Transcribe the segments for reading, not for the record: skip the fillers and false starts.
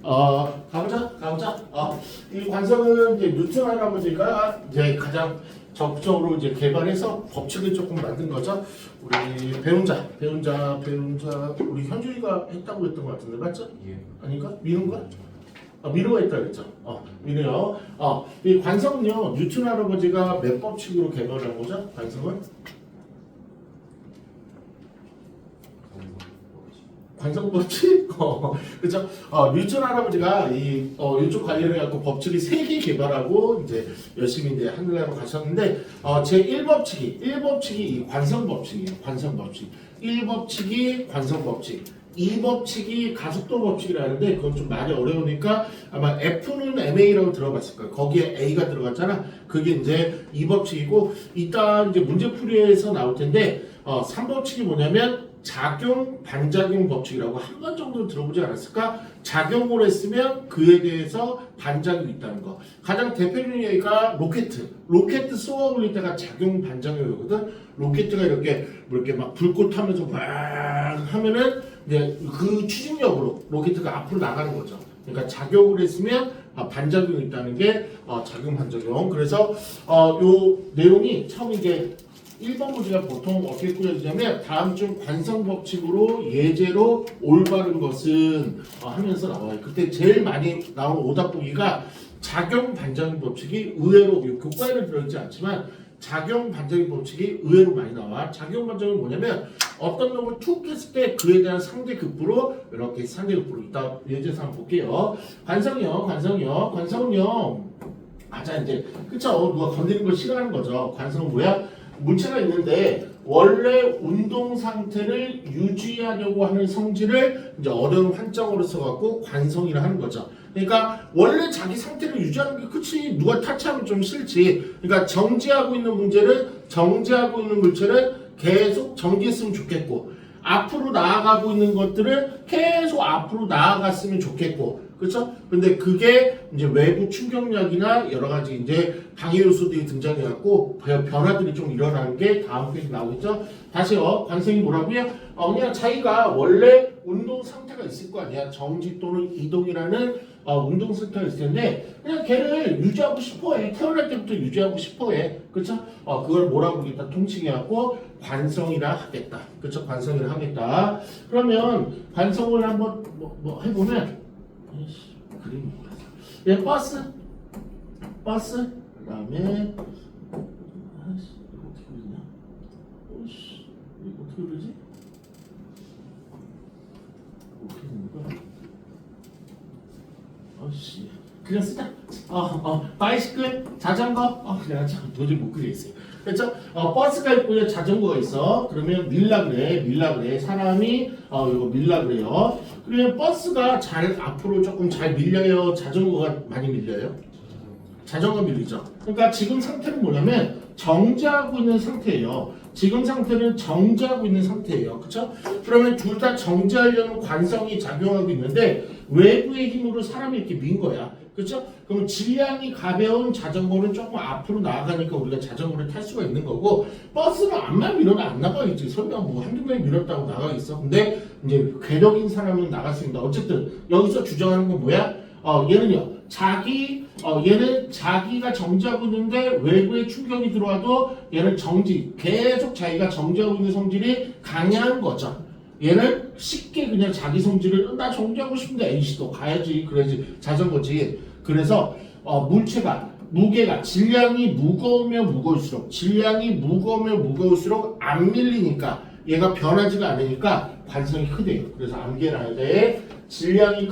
가보자. 이 관성은 이제 뉴턴 할아버지가 이제 가장 적극적으로 이제 개발해서 법칙을 조금 만든 거죠. 우리 배운자, 우리 현주이가 했다고 했던 것 같은데 맞죠? 예. 아닌가? 민우가? 민우가 했다 그랬죠. 민우요. 이 관성은요, 뉴턴 할아버지가 몇 법칙으로 개발한 거죠? 관성은? 관성법칙? 그죠? 뉴턴 할아버지가 이쪽 관련해갖고 법칙이 3개 개발하고 이제 열심히 이제 하늘나라로 가셨는데, 제 1법칙이 이 관성법칙이에요. 관성법칙. 1법칙이 관성법칙. 2법칙이 가속도 법칙이라는데, 그건 좀 많이 어려우니까 아마 F는 MA라고 들어봤을 거예요. 거기에 A가 들어갔잖아. 그게 이제 2법칙이고, 이따 이제 문제풀이에서 나올 텐데, 3법칙이 뭐냐면, 작용, 반작용 법칙이라고 한 번 정도 들어보지 않았을까? 작용을 했으면 그에 대해서 반작용이 있다는 거. 가장 대표적인 얘기가 로켓 쏘아 올릴 때가 작용, 반작용이거든. 로켓가 이렇게 막 불꽃 타면서 막 하면은 이제 그 추진력으로 로켓가 앞으로 나가는 거죠. 그러니까 작용을 했으면 반작용이 있다는 게 작용, 반작용. 그래서 요 내용이 처음 이제 1번 문제가 보통 어떻게 꾸려지냐면 다음 중 관성법칙으로 예제로 올바른 것은 하면서 나와요. 그때 제일 많이 나온 오답 보기가 작용 반작용 법칙이 의외로 교과에는 들어있지 않지만 작용 반작용 법칙이 의외로 많이 나와. 작용 반작용은 뭐냐면 어떤 놈을 툭 했을 때 그에 대한 상대 급부로 이렇게 상대 급부로 이따 예제에서 한번 볼게요. 관성은요. 맞아 이제 그쵸? 누가 건드리는 걸 싫어하는 거죠. 관성은 뭐야? 문체가 있는데 원래 운동 상태를 유지하려고 하는 성질을 이제 어려운 환자어로 써갖고 관성이라 하는 거죠. 그러니까 원래 자기 상태를 유지하는 게 그치 누가 타치하면 좀 싫지. 그러니까 정지하고 있는 물체는 계속 정지했으면 좋겠고 앞으로 나아가고 있는 것들은 계속 앞으로 나아갔으면 좋겠고 그렇죠? 근데 그게 이제 외부 충격력이나 여러 가지 이제 방해 요소들이 등장해갖고 변화들이 좀 일어나는 게 다음 페이지 나오겠죠? 다시요. 관성이 뭐라고요? 그냥 자기가 원래 운동 상태가 있을 거 아니야. 정지 또는 이동이라는 운동 상태가 있을 텐데 그냥 걔를 유지하고 싶어해. 태어날 때부터 유지하고 싶어해. 그렇죠? 그걸 뭐라고 일단 통칭해갖고 관성이라 하겠다. 그렇죠? 관성이라 하겠다. 그러면 관성을 한번 뭐 해보면 그림이 뭐야? 버스 그다음에 이거 어떻게 그리냐? 이거 어떻게 그리지? 어떻게 그리는 거야? 그냥 쓰자. 바이시클, 자전거. 그냥 참 도저히 못 그리겠어요. 그렇죠? 버스가 있고요, 자전거가 있어. 그러면 밀라 그래. 사람이 이거 밀라 그래요. 그러면 버스가 잘 앞으로 조금 잘 밀려요. 자전거가 많이 밀려요. 자전거 밀리죠. 그러니까 지금 상태는 뭐냐면 정지하고 있는 상태예요. 지금 상태는 정지하고 있는 상태예요. 그렇죠? 그러면 둘 다 정지하려는 관성이 작용하고 있는데 외부의 힘으로 사람이 이렇게 민 거야. 그렇죠? 그럼 질량이 가벼운 자전거는 조금 앞으로 나아가니까 우리가 자전거를 탈 수가 있는 거고 버스는 암만 밀어도 안 나가겠지. 설마 뭐 한두 명이 밀었다고 나가겠어. 근데 이제 괴력인 사람은 나갈 수 있다. 어쨌든 여기서 주장하는 건 뭐야? 얘는요. 얘는 자기가 정지하고 있는데 외부의 충격이 들어와도 얘는 계속 자기가 정지하고 있는 성질이 강한 거죠. 얘는 쉽게 그냥 자기 성질을 나 정지하고 싶은데 에이씨 가야지 그래야지 자전거지. 그래서 무게가 질량이 무거우면 무거울수록 안 밀리니까 얘가 변하지가 않으니까 관성이 크대요. 그래서 암기해놔야 돼. 질량이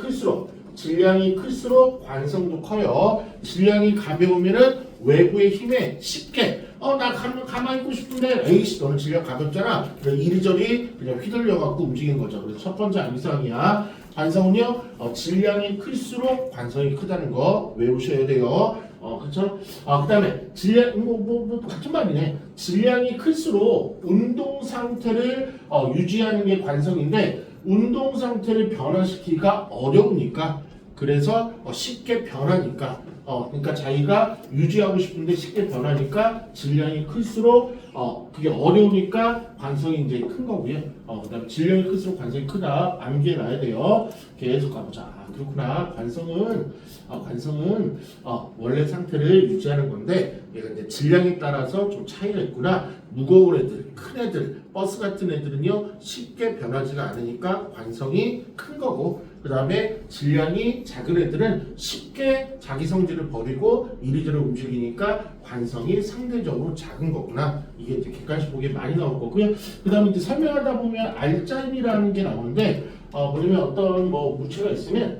클수록 관성도 커요. 질량이 가벼우면은 외부의 힘에 쉽게 나 가만히 있고 싶은데 에이씨 너는 질량 가볍잖아. 그래서 이리저리 그냥 휘둘려갖고 움직이는 거죠. 그래서 첫 번째 암기사항이야. 관성은요 질량이 클수록 관성이 크다는 거 외우셔야 돼요. 그렇죠? 그다음에 질량 같은 말이네. 질량이 클수록 운동 상태를 유지하는 게 관성인데 운동 상태를 변화시키기가 어려우니까 그래서 쉽게 변하니까 그러니까 자기가 유지하고 싶은데 쉽게 변하니까 질량이 클수록 그게 어려우니까 관성이 이제 큰 거고요. 그다음에 질량이 클수록 관성이 크다. 암기해 놔야 돼요. 계속 가보자. 그렇구나. 관성은 원래 상태를 유지하는 건데 얘가 이제 질량에 따라서 좀 차이가 있구나. 무거운 애들, 큰 애들, 버스 같은 애들은요 쉽게 변하지가 않으니까 관성이 큰 거고, 그 다음에 질량이 작은 애들은 쉽게 자기 성질을 버리고 이리저리 움직이니까 관성이 상대적으로 작은 거구나. 이게 이제 객관식 보기에 많이 나올 거고요. 그 다음에 이제 설명하다 보면 알짜임이라는 게 나오는데 뭐냐면 어떤 뭐 물체가 있으면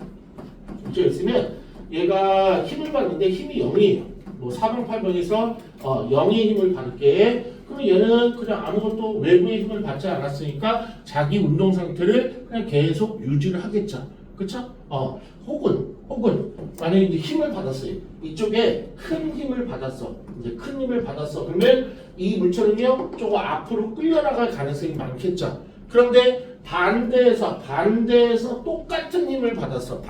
얘가 힘을 받는데 힘이 0이에요. 뭐 사방팔방에서 0의 힘을 받을게. 그럼 얘는 그냥 아무것도 외부의 힘을 받지 않았으니까 자기 운동 상태를 그냥 계속 유지를 하겠죠. 그쵸? 혹은 만약에 이제 힘을 받았어요. 이쪽에 큰 힘을 받았어. 이제 큰 힘을 받았어. 그러면 이 물체는요 조금 앞으로 끌려나갈 가능성이 많겠죠. 그런데 반대에서 똑같은 힘을 받았어.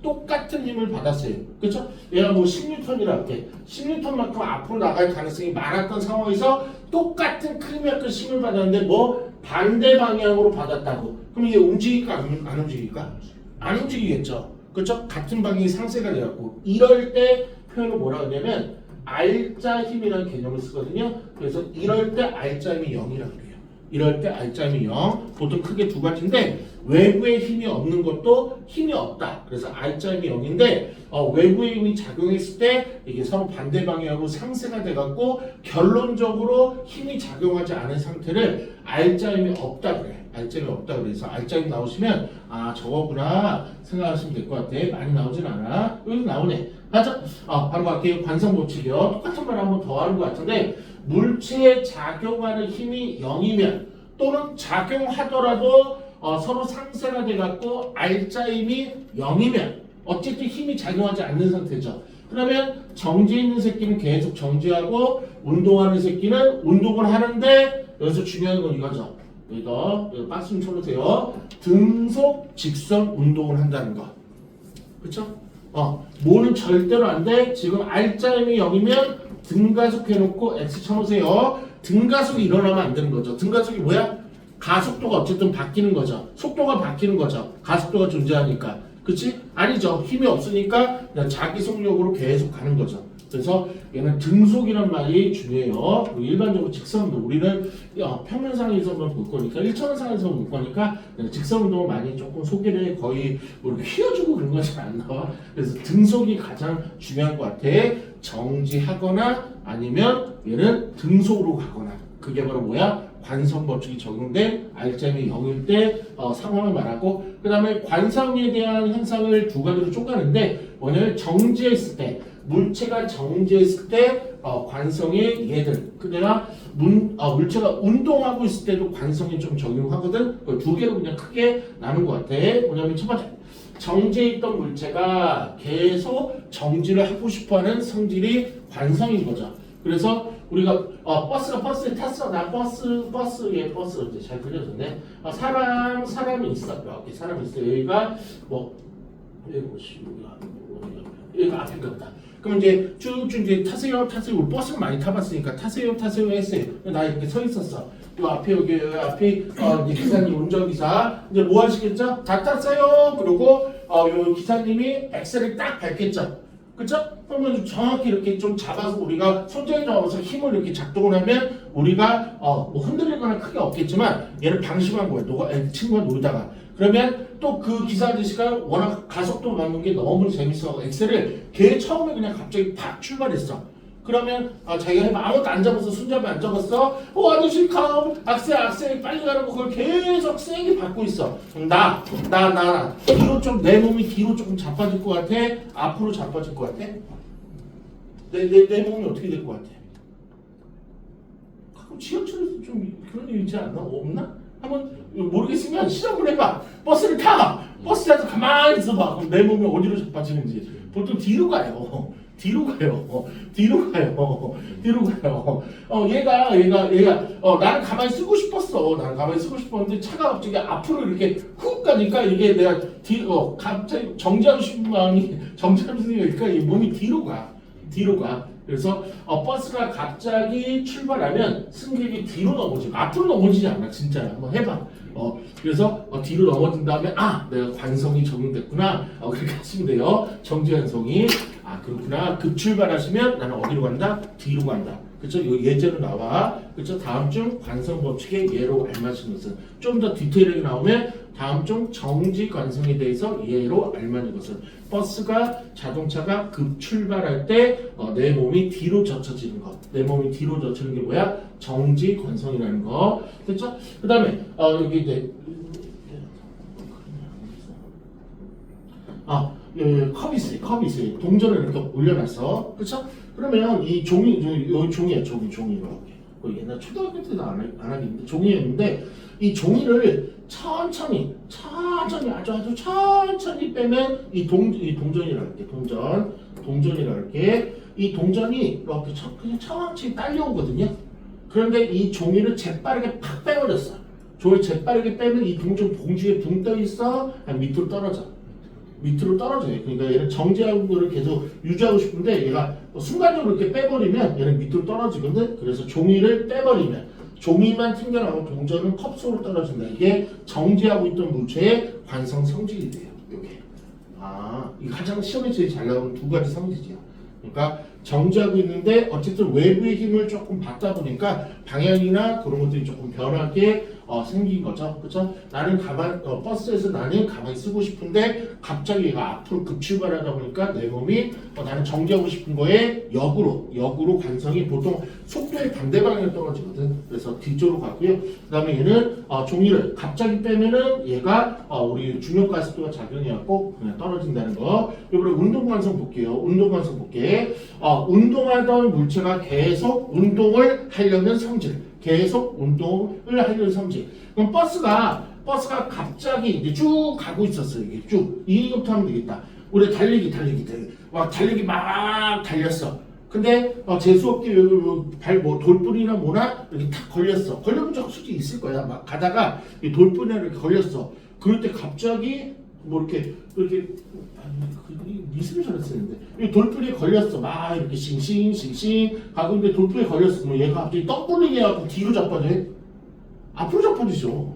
똑같은 힘을 받았어요. 그렇죠? 얘가 뭐 10N이라 할게. 10N만큼 앞으로 나갈 가능성이 많았던 상황에서 똑같은 크리미아크 힘을 받았는데 뭐 반대 방향으로 받았다고. 그럼 이게 움직일까 안 움직일까? 안 움직이겠죠. 그렇죠? 같은 방향이 상쇄가 돼갖고 이럴 때 표현을 뭐라 하냐면 알짜 힘이라는 개념을 쓰거든요. 그래서 이럴 때 알짜 힘이 0이라고 그래요. 이럴 때 알짜임이 0. 보통 크게 두 가지인데 외부의 힘이 없는 것도 힘이 없다. 그래서 알짜임이 0인데 외부의 힘이 작용했을 때 이게 서로 반대 방향으로 상쇄가 돼갖고 결론적으로 힘이 작용하지 않은 상태를 알짜임이 없다 그래. 알짜임이 없다 그래서 알짜임 나오시면 저거구나 생각하시면 될 것 같아. 많이 나오진 않아. 여기 나오네. 맞죠? 바로 갈게요. 관성 법칙이요. 똑같은 말 한번 더 하는 것 같은데 물체에 작용하는 힘이 0이면 또는 작용하더라도 서로 상쇄가 돼갖고 알짜임이 0이면 어쨌든 힘이 작용하지 않는 상태죠. 그러면 정지해 있는 새끼는 계속 정지하고 운동하는 새끼는 운동을 하는데 여기서 중요한 건 이거죠. 여기다 박스 좀 쳐놓으세요. 등속 직선 운동을 한다는 거. 그렇죠? 뭐는 절대로 안 돼. 지금 알짜임이 0이면 등가속 해놓고 X 쳐놓으세요. 등가속이 일어나면 안 되는 거죠. 등가속이 뭐야? 가속도가 어쨌든 바뀌는 거죠. 속도가 바뀌는 거죠. 가속도가 존재하니까. 그치? 아니죠. 힘이 없으니까 그냥 자기 속력으로 계속 가는 거죠. 그래서 얘는 등속이란 말이 중요해요. 그리고 일반적으로 직선운동, 우리는 평면상에서만 볼 거니까, 일천원상에서 볼 거니까 직선운동을 많이 조금 소개를 해. 거의 뭐 이렇게 휘어주고 그런 건 잘 안 나와. 그래서 등속이 가장 중요한 것 같아. 정지하거나 아니면 얘는 등속으로 가거나. 그게 바로 뭐야? 관성 법칙이 적용된 알짜임이 0일 때 상황을 말하고, 그 다음에 관성에 대한 현상을 두 가지로 쪼가는데 뭐냐면 정지했을 때, 물체가 정지했을 때 관성의 얘들, 그러나 물체가 운동하고 있을 때도 관성이 좀 적용하거든. 두 개로 그냥 크게 나눈 것 같아. 뭐냐면 첫 번째, 정지해 있던 물체가 계속 정지를 하고 싶어하는 성질이 관성인 거죠. 그래서 우리가 버스에 탔어. 나 버스에 이제 잘 그려졌네. 사람이 있어. 이렇게 사람이 있어. 여기가 여기가 앞인가 보다. 그럼 이제 쭉쭉 이제 타세요. 우리 버스를 많이 타봤으니까 타세요 했어요. 나 이렇게 서 있었어. 요 앞에 여기 앞에 기사님 운전기사 이제 뭐 하시겠죠? 다 탔어요. 그리고 요 기사님이 엑셀을 딱 밟겠죠. 그쵸? 그러면 정확히 이렇게 좀 잡아서 우리가 손잡이 잡아서 힘을 이렇게 작동을 하면 우리가 뭐 흔들리거나 크게 없겠지만 얘를 방심한 거예요. 친구가 놀다가. 그러면 또 그 기사 아저씨가 워낙 가속도 맞는 게 너무 재밌어. 엑셀을 걔 처음에 그냥 갑자기 팍 출발했어. 그러면 자기가 해봐. 아무것도 안 잡았어. 손잡이 안 잡았어. 아저씨 악셀 빨리 가라고 그걸 계속 세게 밟고 있어. 나 뒤로 좀 내 몸이 뒤로 조금 자빠질 것 같아? 앞으로 자빠질 것 같아? 내 몸이 어떻게 될 것 같아? 가끔 지하철에서 좀 그런 일 있지 않나? 없나? 한번 모르겠으면 시험을 해봐. 버스를 타. 버스 타서 가만히 있어봐. 그럼 내 몸이 어디로 자빠지는지. 보통 뒤로 가요. 뒤로 가요. 뒤로 가요. 뒤로 가요. 얘가 나는 가만히 쓰고 싶었어. 나는 가만히 쓰고 싶었는데 차가 갑자기 앞으로 이렇게 훅 가니까 이게 내가 갑자기 정지하고 싶은 마음이 정지하고 싶으니까 이 몸이 뒤로 가. 뒤로 가. 그래서 버스가 갑자기 출발하면 승객이 뒤로 넘어지고 앞으로 넘어지지 않아. 진짜 한번 해봐. 그래서 뒤로 넘어진 다음에 내가 관성이 적용됐구나. 그렇게 하시면 돼요. 정지 관성이 그렇구나. 급출발하시면 나는 어디로 간다? 뒤로 간다. 그렇죠? 이 예제로 나와. 그렇죠? 다음 중 관성 법칙의 예로 알맞은 것은 좀 더 디테일하게 나오면 다음 중 정지 관성에 대해서 예로 알맞은 것은 버스가 자동차가 급출발할 때 내 몸이 뒤로 젖혀지는 것. 내 몸이 뒤로 젖히는 게 뭐야? 정지 관성이라는 거. 됐죠? 그다음에 여기 이제 컵이 있어요. 동전을 이렇게 올려놨어. 그렇죠? 그러면 이 종이야, 종이로. 옛날 초등학교 때도 안 하겠는데 종이였는데 이 종이를 천천히 아주 천천히 빼면 이 동전이라고 할게. 동전이라고 할게. 이 동전이 이렇게 그냥 천천히 딸려오거든요. 그런데 이 종이를 재빠르게 팍 빼버렸어. 종이를 재빠르게 빼면 이 동전 봉지에 붕 떠 있어. 밑으로 떨어져. 그러니까 얘는 정지하는 거를 계속 유지하고 싶은데 얘가 순간적으로 이렇게 빼버리면 얘는 밑으로 떨어지거든. 그래서 종이를 빼버리면 종이만 튕겨나오고 동전은 컵 속으로 떨어진다. 이게 정지하고 있던 물체의 관성 성질이 돼요. 이게 이 가장 시험에 제일 잘 나오는 두 가지 성질이야. 그러니까 정지하고 있는데 어쨌든 외부의 힘을 조금 받다 보니까 방향이나 그런 것들이 조금 변하게 생긴 거죠. 그렇죠? 나는 버스에서 나는 가만히 쓰고 싶은데 갑자기 얘가 앞으로 급출발하다 보니까 내 몸이 나는 정지하고 싶은 거에 역으로 관성이 보통 속도의 반대 방향으로 떨어지거든. 그래서 뒤쪽으로 가고요. 그다음에 얘는 종이를 갑자기 빼면은 얘가 우리 중력 가속도가 작용해갖고 그냥 떨어진다는 거. 이번에 운동 관성 볼게요. 운동하던 물체가 계속 운동을 하려는 성질. 그럼 버스가 갑자기 이제 쭉 가고 있었어요. 이게 쭉 이것부터 하면 되겠다. 우리 달리기 막 달렸어. 근데 재수없게 돌뿌리나 뭐나 이렇게 탁 걸렸어. 걸려본 적 솔직히 있을 거야. 막 가다가 이 돌뿌리나 이렇게 걸렸어. 그럴 때 갑자기 이렇게 미술을 잘했었는데 이 돌뿌리에 걸렸어. 막 이렇게 싱싱 가고 있는데 돌뿌리에 걸렸어. 그럼 얘가 갑자기 떡불리게 해갖고 뒤로 자빠져. 앞으로 자빠지죠.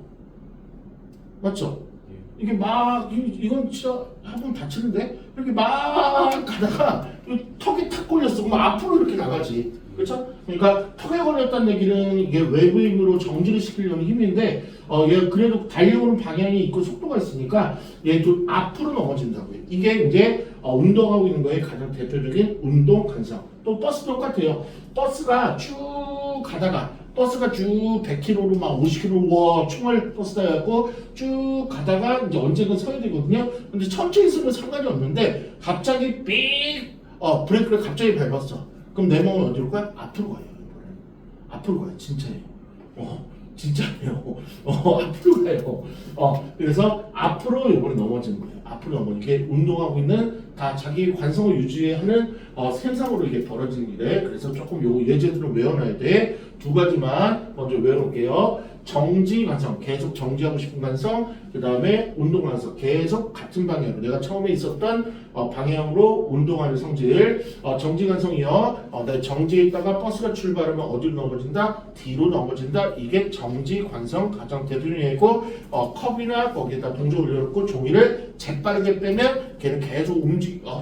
맞죠? 이게 이건 진짜 한번 다치는데 이렇게 막 가다가 턱에 탁 걸렸어. 그럼 앞으로 이렇게 나가지. 그렇죠? 그러니까 턱에 걸렸다는 얘기는 이게 외부 힘으로 정지를 시키려는 힘인데 얘 그래도 달려오는 방향이 있고 속도가 있으니까 얘 좀 앞으로 넘어진다고요. 이게 이제 운동하고 있는 거에 가장 대표적인 운동 관성. 또 버스 똑같아요. 버스가 쭉 100km로 막 50km 총알 버스다 해갖고 쭉 가다가 이제 언젠가 서야 되거든요. 근데 천천히 있으면 상관이 없는데 갑자기 브레이크를 갑자기 밟았어. 그럼 내 몸은 어디로 가요? 앞으로 가요. 앞으로 가요. 진짜예요. 앞으로 가요. 그래서 앞으로 이번에 넘어지는 거예요. 앞으로 넘어지게 운동하고 있는 다 자기 관성을 유지하는 생상으로 이게 벌어지는 일에 그래서 조금 요 예제들을 외워놔야 돼. 두 가지만 먼저 외워놓을게요. 정지 관성, 계속 정지하고 싶은 관성, 그 다음에 운동 관성, 계속 같은 방향으로 내가 처음에 있었던 방향으로 운동하는 성질. 정지 관성이요. 내가 정지에 있다가 버스가 출발하면 어디로 넘어진다? 뒤로 넘어진다. 이게 정지 관성 가장 대표적이고 컵이나 거기에다 동전 올려놓고 종이를 재빠르게 빼면 걔는 계속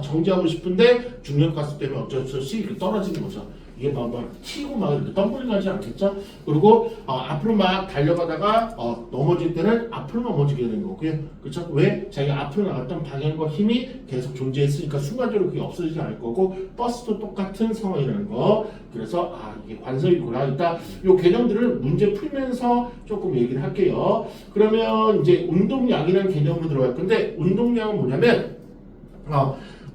정지하고 싶은데 중력 가속 때문에 어쩔 수 없이 이렇게 떨어지는 거죠. 이게 막 튀고 막 이렇게 덤블링 하지 않겠죠? 그리고 앞으로 막 달려가다가 넘어질 때는 앞으로 넘어지게 되는 거고요. 그렇죠? 왜? 자기가 앞으로 나갔던 방향과 힘이 계속 존재했으니까 순간적으로 그게 없어지지 않을 거고 버스도 똑같은 상황이라는 거. 그래서 이게 관성이구나. 이따 요 개념들을 문제 풀면서 조금 얘기를 할게요. 그러면 이제 운동량이라는 개념으로 들어갈 건데 운동량은 뭐냐면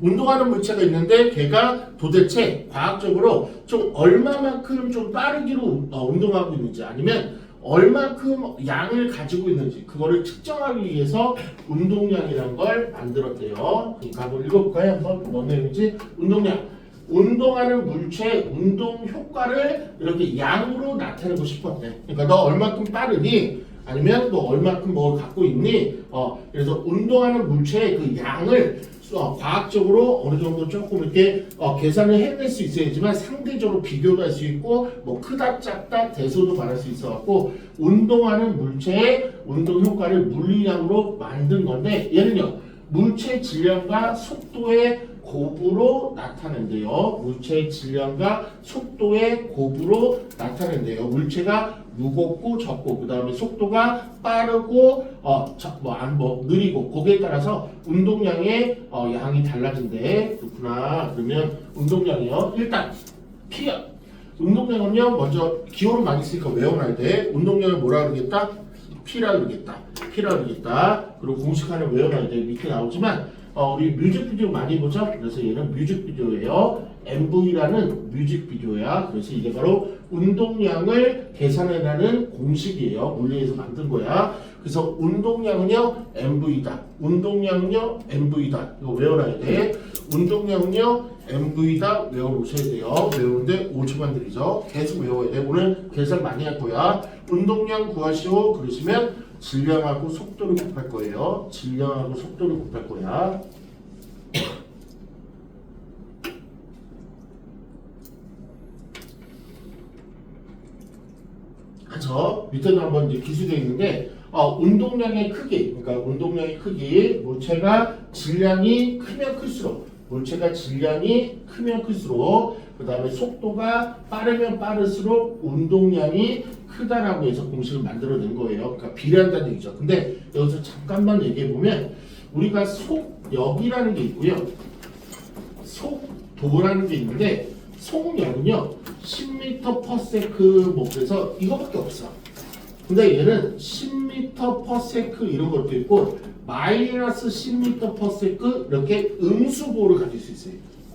운동하는 물체가 있는데 걔가 도대체 과학적으로 좀 얼마만큼 좀 빠르기로 운동하고 있는지 아니면 얼마큼 양을 가지고 있는지 그거를 측정하기 위해서 운동량이라는 걸 만들었대요. 그러니까 한번 읽어볼까요? 한번 뭔 내용인지. 운동량. 운동하는 물체의 운동 효과를 이렇게 양으로 나타내고 싶었대. 그러니까 너 얼마큼 빠르니? 아니면 너 얼마큼 뭘 갖고 있니? 그래서 운동하는 물체의 그 양을 과학적으로 어느 정도 조금 이렇게 계산을 해낼 수 있어야지만 상대적으로 비교도 할 수 있고 뭐 크다 작다 대소도 말할 수 있어갖고 운동하는 물체의 운동 효과를 물리량으로 만든 건데 얘는요 물체 질량과 속도의 곱으로 나타낸대요. 물체의 질량과 속도의 곱으로 나타낸대요. 물체가 무겁고 적고 그 다음에 속도가 빠르고 느리고 거기에 따라서 운동량의 양이 달라진대. 그렇구나. 그러면 운동량이요. 일단 P야. 운동량은요 먼저 기호를 많이 쓰니까 외워놔야 돼. 운동량을 뭐라 그러겠다? P라 그러겠다. P라 그러겠다. 그리고 공식 하나 외워놔야 돼. 밑에 나오지만 우리 뮤직비디오 많이 보죠? 그래서 얘는 뮤직비디오예요. MV라는 뮤직비디오야. 그래서 이게 바로 운동량을 계산해내는 공식이에요. 물리에서 만든 거야. 그래서 운동량은요 MV다. 운동량은요 MV다. 이거 외워놔야 돼. 운동량은요 MV다 외워놓으셔야 돼요. 외우는데 5초만 들이죠. 계속 외워야 돼. 오늘 계산 많이 할 거야. 운동량 구하시오. 그러시면 질량하고 속도를 곱할 거예요. 질량하고 속도를 곱할 거야. 그래서 밑에도 한번 이제 기술되어 있는데 운동량의 크기, 그러니까 운동량의 크기, 물체가 질량이 크면 클수록, 물체가 질량이 크면 클수록, 그 다음에 속도가 빠르면 빠를수록 운동량이 크다라고 해서 공식을 만들어낸 거예요. 그러니까 비례한다는 얘기죠. 근데 여기서 잠깐만 얘기해 보면 우리가 속력이라는 게 있고요, 속도라는 게 있는데 속력은요 10m/s 뭐 그래서 이거밖에 없어. 근데 얘는 10m/s 이런 것도 있고 마이너스 10m/s 이렇게 음수보를 가질 수 있어요.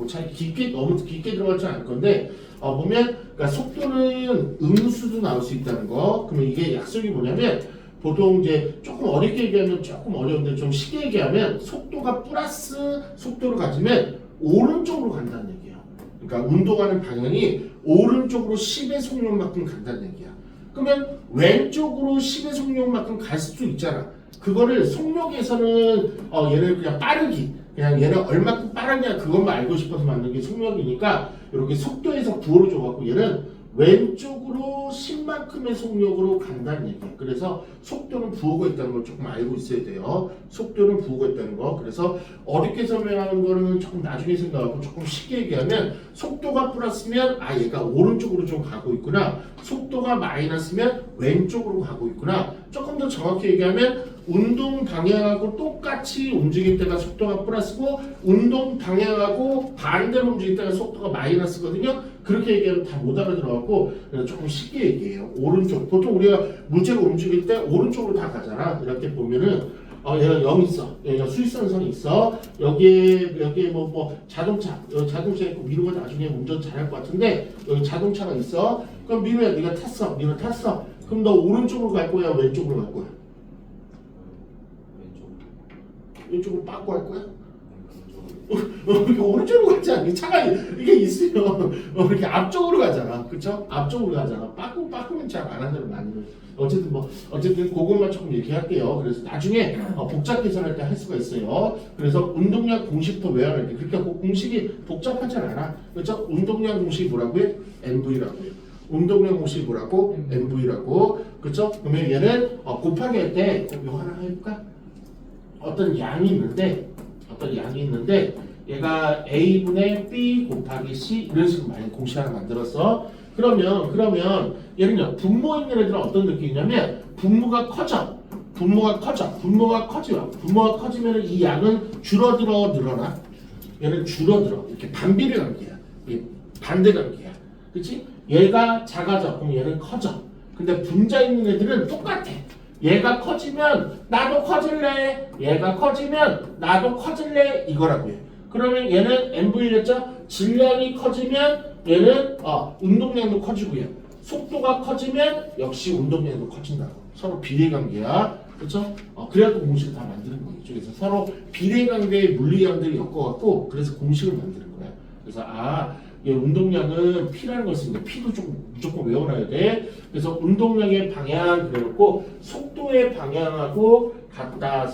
잘 너무 깊게 들어가지 않을 건데 보면 그러니까 속도는 음수도 나올 수 있다는 거. 그러면 이게 약속이 뭐냐면 보통 이제 조금 어렵게 얘기하면 조금 어려운데 좀 쉽게 얘기하면 속도가 플러스 속도를 가지면 오른쪽으로 간다는 얘기야. 그러니까 운동하는 방향이 오른쪽으로 10의 속력만큼 간다는 얘기야. 그러면 왼쪽으로 10의 속력만큼 갈 수도 있잖아. 그거를 속력에서는 얘를 그냥 빠르기, 그냥 얘는 얼마큼 빠르냐 그것만 알고 싶어서 만든 게 속력이니까 이렇게 속도에서 부호를 줘갖고 얘는 왼쪽으로 10만큼의 속력으로 간다는 얘기야. 그래서 속도는 부호가 있다는 걸 조금 알고 있어야 돼요. 속도는 부호가 있다는 거. 그래서 어렵게 설명하는 거는 조금 나중에 생각하고 조금 쉽게 얘기하면 속도가 플러스면 얘가 오른쪽으로 좀 가고 있구나. 속도가 마이너스면 왼쪽으로 가고 있구나. 조금 더 정확히 얘기하면 운동 방향하고 똑같이 움직일 때가 속도가 플러스고 운동 방향하고 반대로 움직일 때가 속도가 마이너스거든요. 그렇게 얘기하면 다 못 알아들어갖고 조금 쉽게 얘기해요. 오른쪽. 보통 우리가 물체가 움직일 때 오른쪽으로 다 가잖아. 이렇게 보면은 얘가 0 있어. 얘가 수직선상이 있어. 여기에 뭐 자동차 있고 민우가 나중에 운전 잘할 것 같은데 여기 자동차가 있어. 그럼 민우야 네가 탔어. 그럼 너 오른쪽으로 갈 거야? 왼쪽으로 갈 거야? 왼쪽으로 빠꾸 할 거야? 이렇게 오른쪽으로 가지 않니? 차가 이게 있으면 이렇게 앞쪽으로 가잖아, 그렇죠? 앞쪽으로 가잖아. 빠꾸는 잘 안 하는 많이. 어쨌든 그것만 조금 얘기할게요. 그래서 나중에 복잡 계산할 때 할 수가 있어요. 그래서 운동량 공식부터 외워야 돼. 그러니까 그 공식이 복잡하지 않아, 그렇죠? 운동량 공식이 뭐라고요? MV라고요. 운동량 공식이 뭐라고? MV라고, 그렇죠? 그러면 얘는 곱하기 할 때 이거 하나 해볼까? 어떤 양이 있는데 얘가 A분의 B 곱하기 C 이런 식으로 많이 공식 하나 만들었어. 그러면 얘는요 분모 있는 애들은 어떤 느낌이냐면 분모가 커지면 이 양은 줄어들어 늘어나. 얘는 줄어들어. 이렇게 반비례 관계야. 이게 반대 관계야. 그렇지? 얘가 작아져. 그럼 얘는 커져. 근데 분자 있는 애들은 똑같아. 얘가 커지면 나도 커질래. 얘가 커지면 나도 커질래. 이거라고요. 그러면 얘는 MV랬죠? 질량이 커지면 얘는 운동량도 커지고요. 속도가 커지면 역시 운동량도 커진다고. 서로 비례관계야. 그렇죠? 그래갖고 공식을 다 만드는 거예요. 이쪽에서 서로 비례관계의 물리량들이 엮어갖고 그래서 공식을 만드는 거야. 그래서 이 운동량은 P라는 걸 쓰는데 P도 좀 무조건 외워놔야 돼. 그래서 운동량의 방향 그래놓고 속도의 방향하고 같다.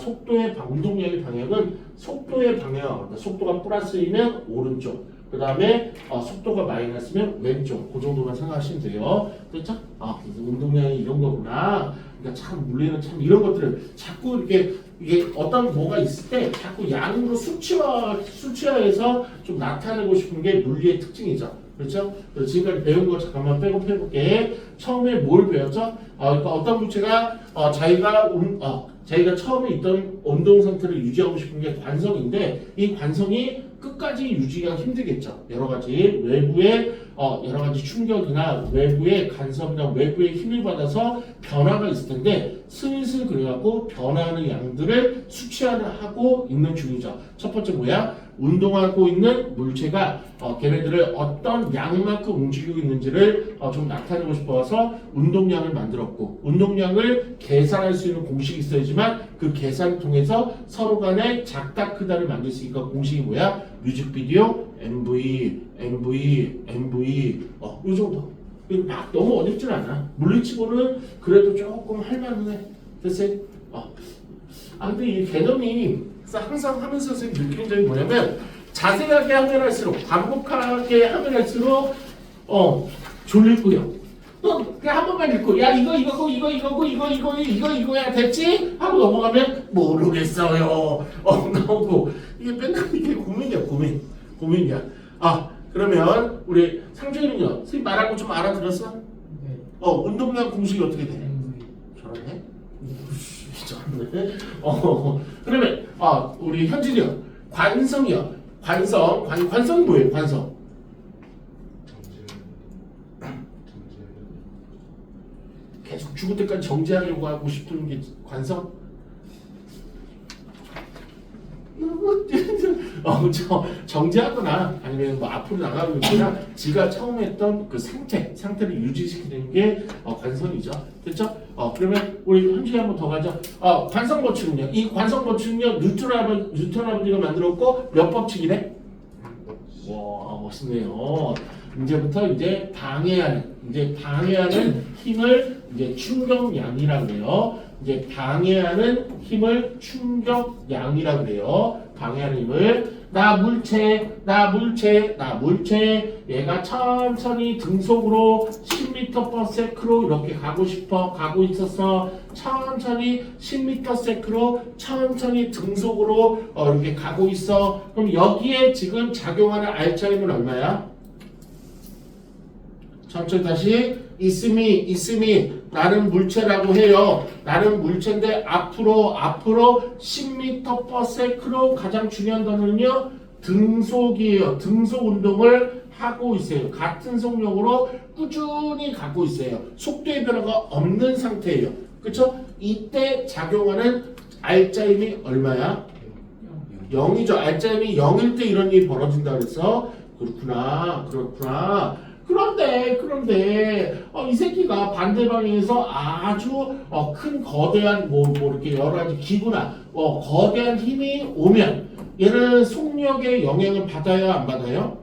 운동량의 방향은 속도의 방향. 속도가 플러스이면 오른쪽. 그 다음에 속도가 마이너스면 왼쪽. 그 정도만 생각하시면 돼요. 됐죠? 그래서 운동량이 이런 거구나. 그러니까 참 물리는 참 이런 것들을 자꾸 이게 어떤 뭐가 있을 때 자꾸 양으로 수치화해서 좀 나타내고 싶은 게 물리의 특징이죠. 그렇죠? 그래서 지금까지 배운 거 잠깐만 백업해볼게. 처음에 뭘 배웠죠? 그러니까 어떤 물체가 자기가 처음에 있던 온동 상태를 유지하고 싶은 게 관성인데 이 관성이 끝까지 유지가 힘들겠죠. 여러 가지 외부의 여러 가지 충격이나 외부의 간섭이나 외부의 힘을 받아서 변화가 있을 텐데 슬슬 그래갖고 변화하는 양들을 수치화하고 있는 중이죠. 첫 번째 뭐야? 운동하고 있는 물체가 걔네들을 어떤 양만큼 움직이고 있는지를 좀 나타내고 싶어서 운동량을 만들었고 운동량을 계산할 수 있는 공식이 있어야지만 그 계산을 통해서 서로 간에 작다 크다를 만들 수 있으니까 공식이 뭐야? 뮤직비디오 MV 요 정도. 막 너무 어렵진 않아. 물리치고는 그래도 조금 할만해. 됐어요? 근데 이 개념이 항상 하면서 선생님이 느끼는 점이 뭐냐면 자세하게 하면 할수록 반복하게 하면 할수록 졸리고요. 또 그냥 한 번만 읽고 야 이거야 됐지? 하고 넘어가면 모르겠어요. 나오고 이게 맨날 이게 고민이야. 그러면 우리 상준이는요? 선생님 말한 거 좀 알아들었어? 네. 운동량 공식이 어떻게 돼? 저러네? 그러면 우리 현진이요. 관성이요. 관성이 뭐예요? 관성. 계속 죽을 때까지 정지하려고 하고 싶은 게 관성? 정지하거나 아니면 뭐 앞으로 나가는 게 아니라 지가 처음 했던 그 상태를 유지시키는 게 관성이죠. 됐죠? 그러면 우리 현진이 한번 더 가죠. 관성 법칙은요. 이 관성 법칙은요. 뉴턴 아버지가 만들었고 몇 법칙이래? 와 멋있네요. 이제부터 방해하는 힘을 충격량이라고 해요. 방해하는 힘을 충격량이라고 그래요. 방해하는 힘을 나 물체 얘가 천천히 등속으로 10m/s로 이렇게 가고 있었어. 천천히 10m/s로 천천히 등속으로 이렇게 가고 있어. 그럼 여기에 지금 작용하는 R자임은 얼마야? 천천히 다시 있음이 나는 물체라고 해요. 나는 물체인데 앞으로 10m/s로 가장 중요한 단어는요. 등속이에요. 등속 운동을 하고 있어요. 같은 속력으로 꾸준히 가고 있어요. 속도의 변화가 없는 상태예요. 그렇죠? 이때 작용하는 R자임이 얼마야? 0이죠. R자임이 0일 때 이런 일이 벌어진다 그래서 그렇구나. 그런데 이 새끼가 반대 방향에서 아주 큰 거대한 뭐 이렇게 여러 가지 기구나 거대한 힘이 오면 얘는 속력의 영향을 받아야 안 받아요?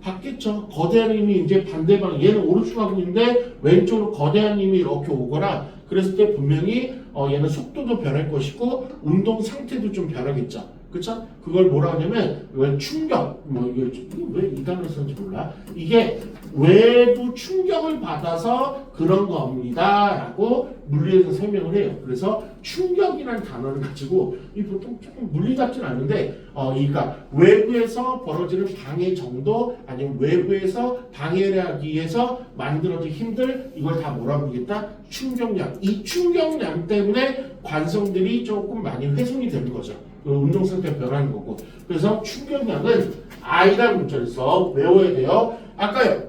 받겠죠. 거대한 힘이 이제 반대 방향 얘는 오른쪽 가고 있는데 왼쪽으로 거대한 힘이 이렇게 오거나 그랬을 때 분명히 얘는 속도도 변할 것이고 운동 상태도 좀 변하겠죠. 그쵸? 그걸 뭐라 하냐면 충격 왜 이 단어를 썼는지 몰라. 이게 외부 충격을 받아서 그런 겁니다 라고 물리에서 설명을 해요. 그래서 충격이라는 단어를 가지고 이 보통 조금 물리 같진 않은데 그러니까 외부에서 벌어지는 방해 정도 아니면 외부에서 방해를 하기 위해서 만들어진 힘들 이걸 다 뭐라 부르겠다? 충격량. 이 충격량 때문에 관성들이 조금 많이 훼손이 되는 거죠. 운동 상태 변하는 거고. 그래서 충격량은 I라는 문자를 써 외워야 돼요. 아까요.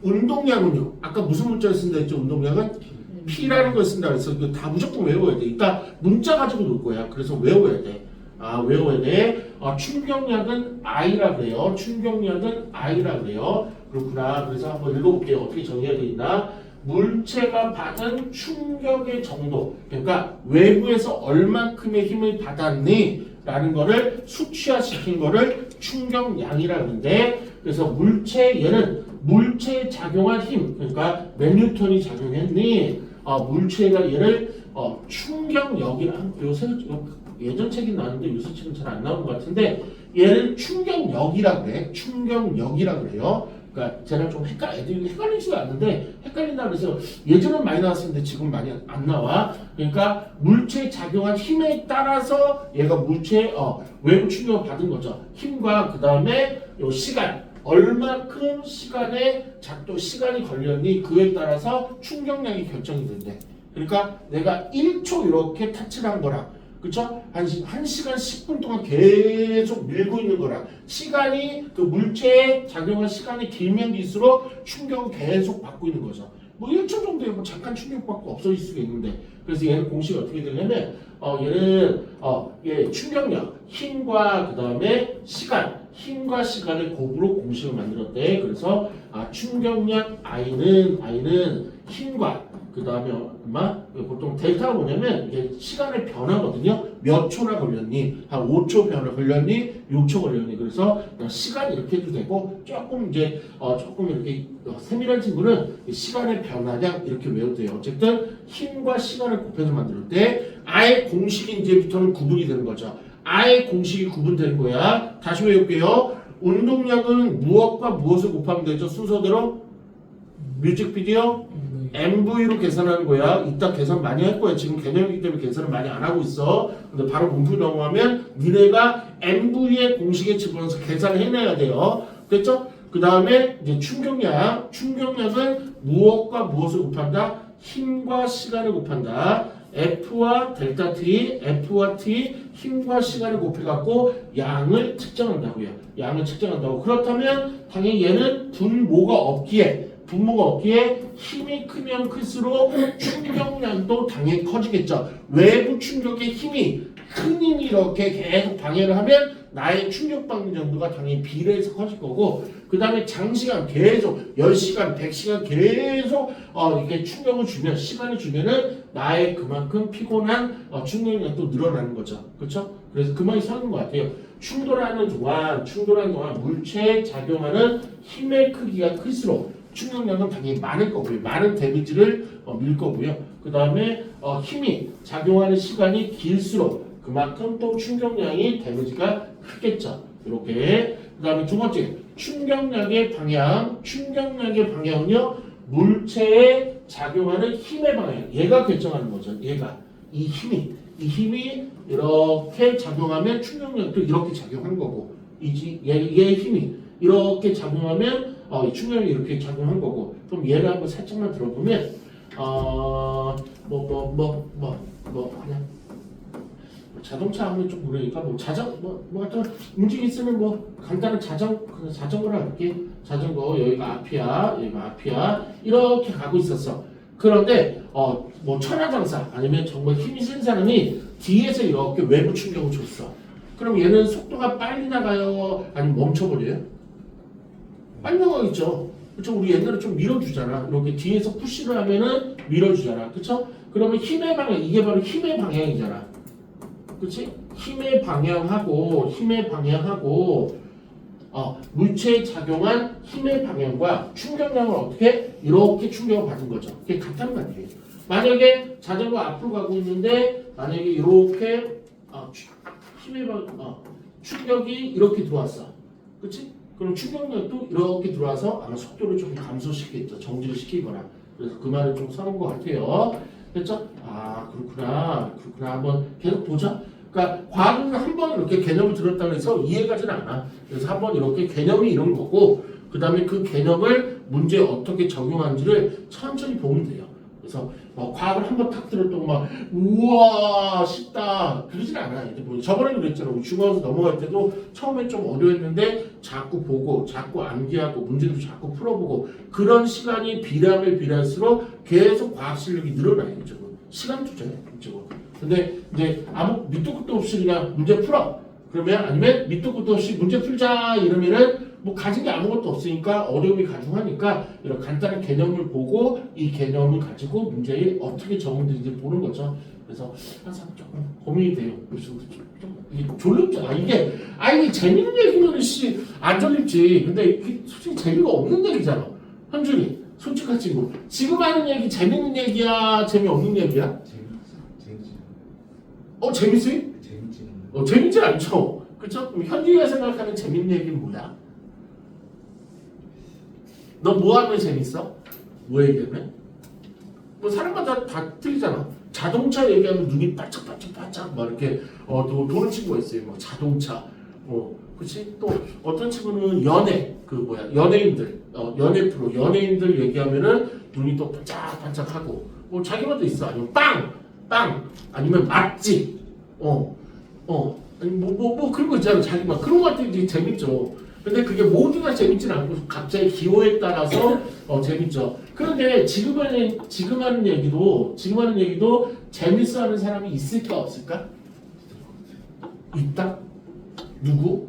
운동량은요. 아까 무슨 문자를 쓴다 했죠? 운동량은 P라는 걸 쓴다 그래서 이거 다 무조건 외워야 돼. 이따 문자 가지고 놀 거야. 그래서 외워야 돼. 외워야 돼. 충격량은 I라 그래요. 충격량은 I라 그래요. 그렇구나. 그래서 한번 읽어볼게요. 어떻게 정의가 되어 있나? 물체가 받은 충격의 정도, 그러니까 외부에서 얼만큼의 힘을 받았니? 라는 거를 수치화시킨 거를 충격량이라 그러는데, 그래서 얘는 물체에 작용한 힘, 그러니까 몇 뉴턴이 작용했니? 물체가 얘를 충격력이랑 요새 예전 책이 나왔는데 요새 책은 잘 안 나오는 것 같은데 얘를 충격력이라고 그래. 충격력이라고 그래요. 그러니까 쟤랑 좀 애들이 헷갈리지도 않는데 헷갈린다 그래서 예전엔 많이 나왔었는데 지금 많이 안 나와. 그러니까 물체에 작용한 힘에 따라서 얘가 물체에 외부 충격을 받은 거죠. 힘과 그 다음에 요 시간. 얼마큼 시간이 걸렸니 그에 따라서 충격량이 결정이 된대. 그러니까 내가 1초 이렇게 타치를 한 거랑 그쵸? 한 시간 10분 동안 계속 밀고 있는 거랑 시간이 그 물체에 작용한 시간이 길면 길수록 충격을 계속 받고 있는 거죠. 뭐 1초 정도에 뭐 잠깐 충격받고 없어질 수가 있는데 그래서 얘는 공식이 어떻게 되냐면 얘 충격력 힘과 그 다음에 힘과 시간을 곱으로 공식을 만들었대. 그래서 충격량 I는 힘과 그 다음에 보통 델타가 뭐냐면 이게 시간의 변화거든요. 몇 초나 걸렸니? 한 5초 변화 걸렸니? 6초 걸렸니? 그래서 시간 이렇게 해도 되고 조금 이렇게 세밀한 친구는 시간의 변화량 이렇게 외워도 돼요. 어쨌든 힘과 시간을 곱해서 만들 때 아예 공식이 이제부터는 구분이 되는 거죠. 아예 공식이 구분되는 거야. 다시 외울게요. 운동량은 무엇과 무엇을 곱하면 되죠? 순서대로 뮤직비디오 MV로 계산하는 거야. 이따 계산 많이 할 거야. 지금 개념이기 때문에 계산을 많이 안 하고 있어. 근데 바로 문풀 넘어가면 니네가 MV의 공식에 집어넣어서 계산을 해내야 돼요. 됐죠? 그 다음에 이제 충격량은 무엇과 무엇을 곱한다? 힘과 시간을 곱한다. F와 델타 T, F와 T, 힘과 시간을 곱해갖고 양을 측정한다고요. 양을 측정한다고. 그렇다면 당연히 얘는 분모가 없기에 힘이 크면 클수록 충격량도 당연히 커지겠죠. 외부 충격의 큰 힘이 이렇게 계속 방해를 하면 나의 충격 받는 정도가 당연히 비례해서 커질 거고 그 다음에 장시간 계속 10시간, 100시간 계속 이렇게 충격을 주면 시간을 주면은 나의 그만큼 피곤한 충격량도 늘어나는 거죠. 그렇죠? 그래서 그 말이 서는 것 같아요. 충돌하는 동안 물체에 작용하는 힘의 크기가 클수록 충격량은 당연히 많을 거고요. 많은 데미지를 밀 거고요. 그 다음에 힘이 작용하는 시간이 길수록 그만큼 또 충격량이 데미지가 크겠죠. 이렇게. 그 다음에 두 번째, 충격량의 방향은요. 물체에 작용하는 힘의 방향. 얘가 결정하는 거죠. 이 힘이 이렇게 작용하면 충격량도 이렇게 작용한 거고, 얘의 힘이 이렇게 작용하면 충격이 이렇게 작용한 거고. 그럼 얘를 한번 살짝만 들어보면 그냥 자동차 하면 좀 모르니까 하여튼 움직임 쓰는 간단한 자전거를 할게. 자전거 여기가 앞이야 이렇게 가고 있었어. 그런데 천하장사 아니면 정말 힘이 센 사람이 뒤에서 이렇게 외부 충격을 줬어. 그럼 얘는 속도가 빨리 나가요? 아니면 멈춰버려요? 빨리 나가겠죠. 그렇죠? 우리 옛날에 좀 밀어주잖아. 이렇게 뒤에서 푸시를 하면은 밀어주잖아. 그렇죠? 그러면 힘의 방향, 이게 바로 힘의 방향이잖아. 그렇지? 힘의 방향하고 물체에 작용한 힘의 방향과 충격량을 어떻게 이렇게 충격을 받은 거죠. 그게 같단 말이에요. 만약에 자전거 앞으로 가고 있는데 만약에 이렇게 충격이 이렇게 들어왔어. 그렇지? 그럼 충격력도 이렇게 들어와서 아마 속도를 좀 감소시키겠죠. 정지를 시키거나. 그래서 그 말을 좀 써놓은 것 같아요. 됐죠? 그렇구나. 한번 계속 보자. 그러니까 과학은 한번 이렇게 개념을 들었다고 해서 이해가지는 않아. 그래서 한번 이렇게 개념이 이런 거고 그 다음에 그 개념을 문제에 어떻게 적용하는지를 천천히 보면 돼요. 그래서 과학을 한번 탁 들었다고 우와 쉽다 그러진 않아. 저번에도 그랬잖아. 우리 중학교 넘어갈 때도 처음에 좀 어려웠는데 자꾸 보고 자꾸 암기하고 문제도 자꾸 풀어보고 그런 시간이 비례할수록 계속 과학 실력이 늘어나요. 이쪽은 시간 투자예요. 이쪽은. 근데 이제 아무 밑도 끝도 없이 그냥 문제 풀어. 그러면 아니면 밑도 끝도 없이 문제 풀자 이러면은 가진 게 아무것도 없으니까 어려움이 가중하니까 이런 간단한 개념을 보고 이 개념을 가지고 문제에 어떻게 적용되는지 보는 거죠. 그래서 항상 조금 고민이 돼요. 그래서 좀 이게 졸립잖아. 이게 재밌는 얘기면 안 졸립지. 근데 이게 솔직히 재미가 없는 얘기잖아. 현준이 솔직한 친구. 지금 하는 얘기 재밌는 얘기야, 재미없는 얘기야? 재밌어? 재밌지 않죠. 그렇죠? 그럼 현준이가 생각하는 재밌는 얘기는 뭐야? 너 뭐 하면 재밌어? 뭐 얘기하면? 뭐 사람마다 다 틀리잖아. 자동차 얘기하면 눈이 반짝반짝반짝 막 이렇게 도는 친구가 있어요. 뭐 자동차, 그렇지? 또 어떤 친구는 연예인들, 연예 프로, 연예인들 얘기하면은 눈이 또 반짝반짝하고, 자기마다 있어. 아니면 빵, 아니면 맛집, 아니 뭐 그런 거 있잖아. 자기만 그런 거 같은 게 재밌죠. 근데 그게 모두가 재밌진 않고 각자의 기호에 따라서 재밌죠. 그런데 지금 하는 얘기도 재밌어하는 사람이 있을까 없을까? 있다. 누구?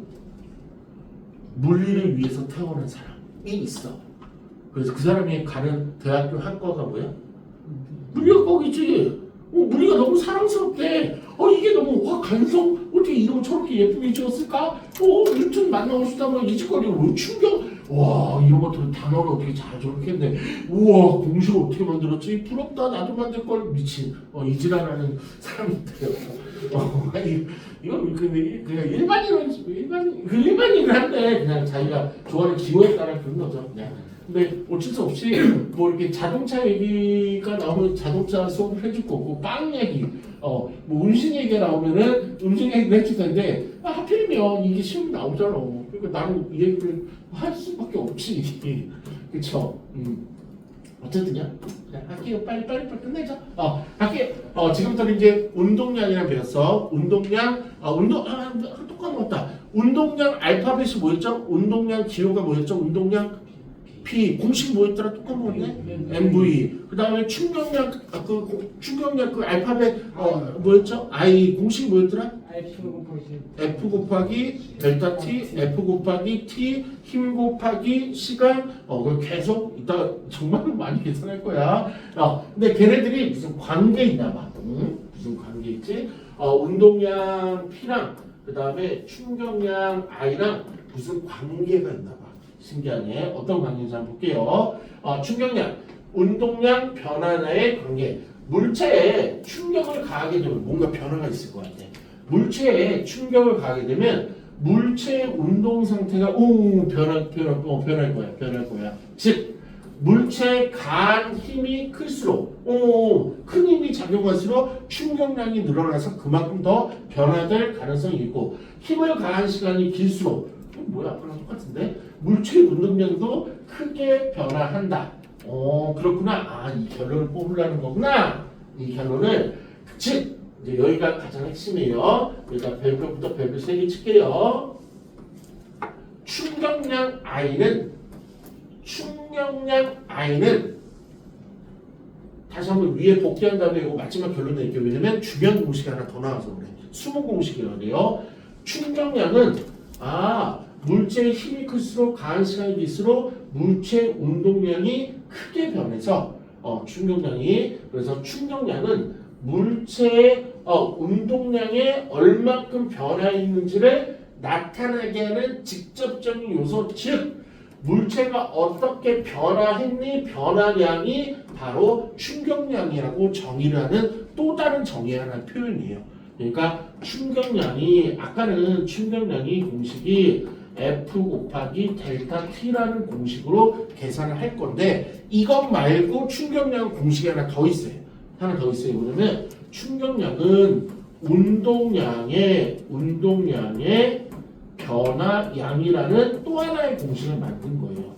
물리를 위해서 태어난 사람이 있어. 그래서 그 사람이 가는 대학교 학과가 뭐야? 물리학과겠지. 물리가 너무 사랑스럽대. 이게 너무 감성 어떻게 이름 저렇게 예쁘게 지었을까? 뉴턴 만나고 싶다면 이직거리가 왜 충격? 와 이런 것들은 단어를 어떻게 잘 저렇게 했네. 우와 공식을 어떻게 만들었지? 부럽다. 나도 만들 걸. 미친 이지랄하는 사람인데요. 이건 그냥 일반인은 한데 그냥 자기가 좋아하는 기호에 따라 그런 거죠. 근데 어쩔 수 없이 뭐 이렇게 자동차 얘기가 나오면 자동차 수업을 해줄 거고, 빵 얘기, 뭐 음식 얘기가 나오면은 음식 얘기를 해줄 텐데 하필이면 이게 시험 나오잖아. 그러니까 나는 이 얘기를 할 수밖에 없지. 그쵸? 어쨌든요. 할게요. 빨리 끝내자. 할게요. 지금부터 이제 운동량이랑 배웠어. 운동량, 또 까먹었다. 운동량 알파벳이 뭐였죠? 운동량 기호가 뭐였죠? 운동량 P 공식 뭐였더라? 또 까먹었네. MV. 그 다음에 충격량 그 알파벳 뭐였죠? I 공식 뭐였더라? F 곱하기 델타 T, F 곱하기 T, 힘 곱하기 시간. 그걸 계속 이따가 정말 많이 계산할 거야. 근데 걔네들이 무슨 관계 있나 봐. 무슨 관계 있지? 운동량 P랑 그 다음에 충격량 I랑 무슨 관계가 있나 봐. 신기하네. 어떤 관계인지 한번 볼게요. 충격량, 운동량 변화의 관계. 물체에 충격을 가하게 되면 뭔가 변화가 있을 것 같아. 물체에 충격을 가하게 되면 물체의 운동 상태가 변할 거야. 즉 물체에 가한 힘이 클수록 큰 힘이 작용할수록 충격량이 늘어나서 그만큼 더 변화될 가능성이 있고, 힘을 가한 시간이 길수록 뭐야? 그랑 똑같은데 물체의 운동량도 크게 변화한다. 그렇구나. 이 결론을 뽑으려는 거구나. 이 결론을. 즉 이제 여기가 가장 핵심이에요. 일단 별표부터 별표 3개 칠게요. 충격량 I는 다시 한번 위에 복귀한 다음에 이거 마지막 결론 낼게요. 왜냐면 중요한 공식이 하나 더 나와서 그래. 수능 공식이라고 돼요. 충격량은 물체의 힘이 클수록 가한 시간이 길수록 물체의 운동량이 크게 변해서 충격량이, 그래서 충격량은 물체의 운동량에 얼마큼 변화 있는지를 나타나게 하는 직접적인 요소, 즉 물체가 어떻게 변화했니, 변화량이 바로 충격량이라고 정의를 하는 또 다른 정의 하나의 표현이에요. 그러니까 아까는 충격량이 공식이 F 곱하기 델타 T라는 공식으로 계산을 할 건데, 이것 말고 충격량 공식이 하나 더 있어요. 뭐냐면 충격량은 운동량의 변화량이라는 또 하나의 공식을 만든 거예요.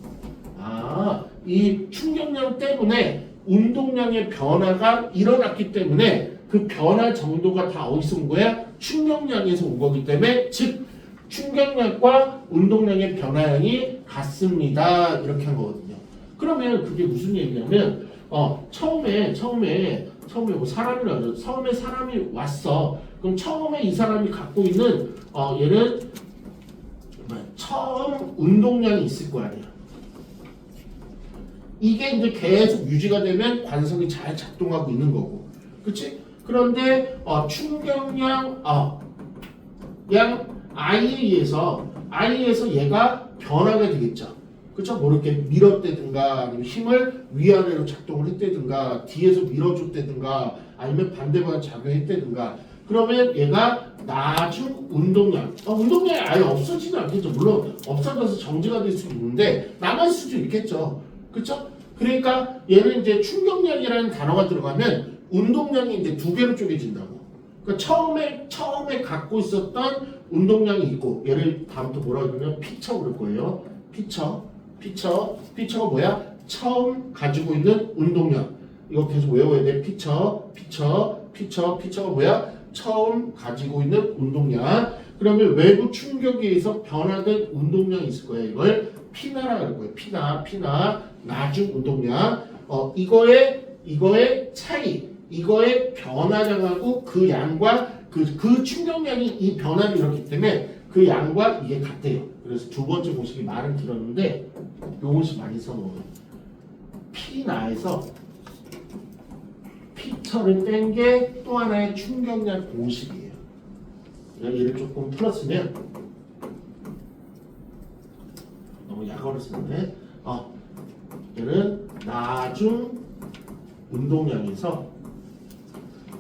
이 충격량 때문에 운동량의 변화가 일어났기 때문에 그 변화 정도가 다 어디서 온 거야? 충격량에서 온 거기 때문에, 즉 충격량과 운동량의 변화량이 같습니다. 이렇게 한 거거든요. 그러면 그게 무슨 얘기냐면 처음에 뭐 사람이라죠. 처음에 사람이 왔어. 그럼 처음에 이 사람이 갖고 있는 얘는 처음 운동량이 있을 거 아니야. 이게 이제 계속 유지가 되면 관성이 잘 작동하고 있는 거고, 그렇지? 그런데 충격량 양 I에서 얘가 변하게 되겠죠. 그쵸? 뭐 이렇게 밀었다든가 아니면 힘을 위아래로 작동을 했다든가 뒤에서 밀어줬다든가 아니면 반대 방향 작용했다든가 그러면 얘가 나중 운동량 운동량이 아예 없어지진 않겠죠. 물론 없어져서 정지가 될 수 있는데 남아있을 수도 있겠죠. 그쵸? 그러니까 얘는 이제 충격량이라는 단어가 들어가면 운동량이 이제 두 개로 쪼개진다고. 그러니까 처음에 갖고 있었던 운동량이 있고 얘를 다음부터 뭐라고 그러냐면 피처 그럴 거예요. 피처가 뭐야? 처음 가지고 있는 운동량. 이거 계속 외워야 돼. 피처가 뭐야? 처음 가지고 있는 운동량. 그러면 외부 충격에 의해서 변화된 운동량이 있을 거예요. 이걸 피나라 그럴 거예요. 피나 나중 운동량. 이거의 차이, 이거의 변화량하고 그 양과 그 충격량이 이 변화를 일으켰기 때문에 그 양과 이게 같대요. 그래서 두 번째 공식이 말은 길었는데 요 공식 많이 써먹어요. 피나에서 피처를 뺀 게 또 하나의 충격량 공식이에요. 얘를 조금 풀었으면 너무 약어를 쓰는데 얘는 나중 운동량에서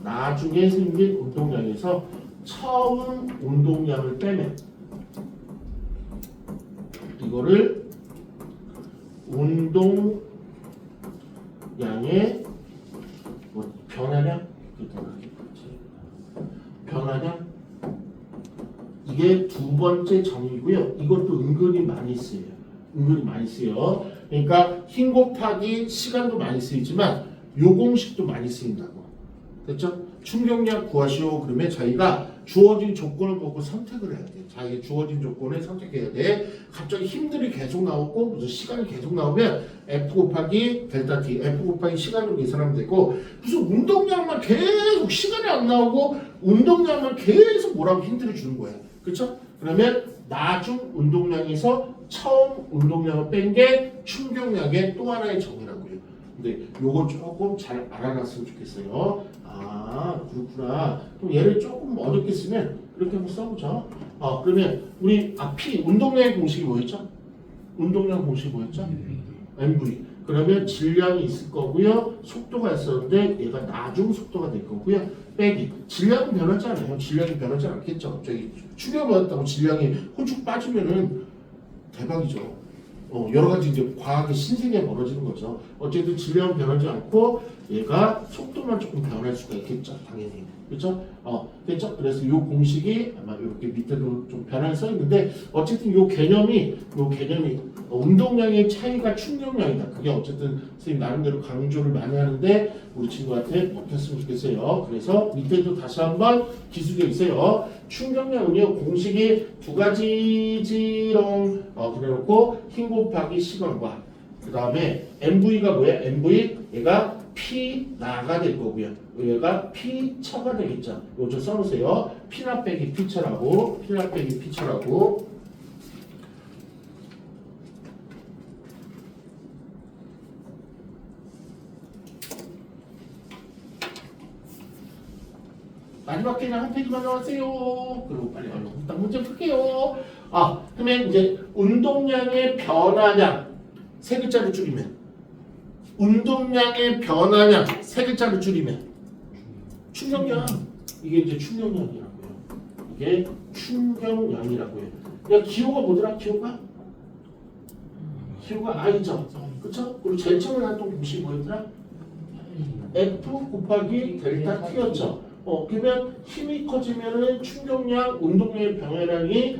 나중에 생긴 운동량에서 처음 운동량을 빼면 이거를 운동량의 변화량 이게 두 번째 정의고요. 이것도 은근히 많이 쓰여요. 그러니까 힘 곱하기 시간도 많이 쓰이지만 요 공식도 많이 쓰인다고. 됐죠? 충격량 구하시오. 그러면 저희가 주어진 조건을 보고 선택을 해야 돼. 자기 주어진 조건을 선택해야 돼. 갑자기 힘들이 계속 나오고 무슨 시간이 계속 나오면 F 곱하기 델타 T, F 곱하기 시간으로 계산하면 되고 무슨 운동량만 계속 시간이 안 나오고 운동량만 계속 뭐라고 힌트를 주는 거야. 그렇죠? 그러면 나중 운동량에서 처음 운동량을 뺀 게 충격량의 또 하나의 정의라고요. 근데 요거 조금 잘 알아놨으면 좋겠어요. 아 그렇구나. 그럼 얘를 조금 어렵게 쓰면 이렇게 한번 써보죠. 그러면 우리 P 운동량의 공식이 뭐였죠? 운동량 공식이 뭐였죠? MV. 그러면 질량이 있을 거고요. 속도가 있었는데 얘가 나중 속도가 될 거고요. 빼기. 질량은 변하지 않아요. 질량이 변하지 않겠죠. 갑자기 충격을 받았다고 질량이 홀쭉 빠지면은 대박이죠. 여러 가지 이제 과학의 신세계가 벌어지는 거죠. 어쨌든 질량은 변하지 않고 얘가 속도만 조금 변할 수가 있겠죠. 당연히. 그렇죠? 됐죠? 그래서 이 공식이 아마 이렇게 밑에도 좀 변화를 써 있는데 어쨌든 이 개념이 운동량의 차이가 충격량이다. 그게 어쨌든 선생님 나름대로 강조를 많이 하는데 우리 친구한테 먹혔으면 좋겠어요. 그래서 밑에도 다시 한번 기술되어 있어요. 충격량은요 공식이 두 가지지롱 그래놓고 힘 곱하기 시간과 그 다음에 MV가 뭐야? MV 얘가 P 나가 될 거고요. 얘가 P 처가 되겠죠. 이거 좀 써놓으세요. P나 빼기 P처라고. 마지막 그냥 한 페이지만 나왔어요. 그리고 빨리 얼른 딱 문제 풀게요. 그러면 이제 운동량의 변화량 세 글자로 줄이면 운동량의 변화량 세 글자로 줄이면 충격량. 이게 이제 충격량이라고요. 이게 충격량이라고요. 야 기호가 뭐더라? 기호가 I죠. 그쵸? 그리고 제일 처음에 나왔던 공식이 뭐였더라? F 곱하기 델타 T였죠. 그러면 힘이 커지면은 충격량, 운동량의 변화량이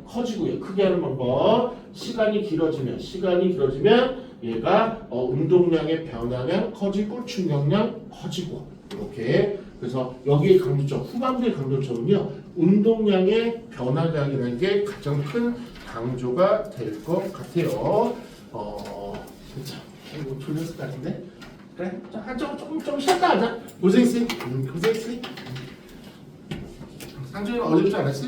커지고요. 크게 하는 방법. 시간이 길어지면 얘가 운동량의 변화량 커지고 충격량 커지고 이렇게. 그래서 여기에 강조점, 후반부의 강조점은요. 운동량의 변화량이라는 게 가장 큰 강조가 될 것 같아요. 진짜 이거 졸렸을 것 같은데. 그래? 자, 좀 쉬었다 하자. 고생했어. 상준이는 어렵지 않았어?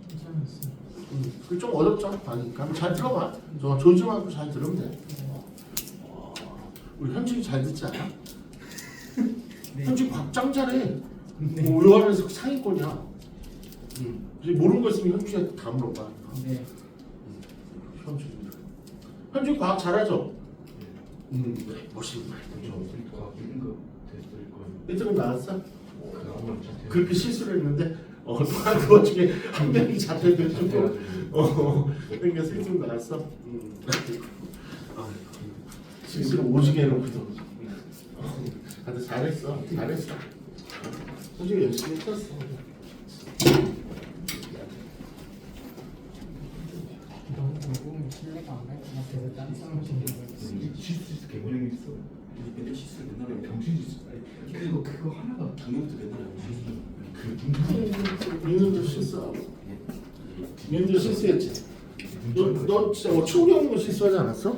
괜찮았어. 좀 어렵죠? 아니까 잘 들어봐. 저 조심하고 잘 들으면 돼. 우리 현준이 잘 듣지 않아? 네. 현준이 곽장 잘해. 의원에서 상위권이야. 이제 모르는 거 있으면 현주한테 다 물어봐. 네. 현주 과학 잘하죠? 멋있는 말. 일등은 나왔어? 그렇게 실수를 했는데 또한 그것 중에 한 명이 자퇴를 조금 그러니까 1등 나왔어? 실수를 오지게 해놓고도 다들 잘했어. 솔직히 열심히 했었어. 너무 궁금해. 신뢰가 안 갈 것 같아서 딴사람 신경 실수 개고생이 있어. 맨날 실수 맨날 해. 병신 실수. 그거 하나가 작년부터 맨날 하고 그 민현도 실수하고 민현도 실수했지. 너 진짜 추억이 없는 거 실수하지 않았어?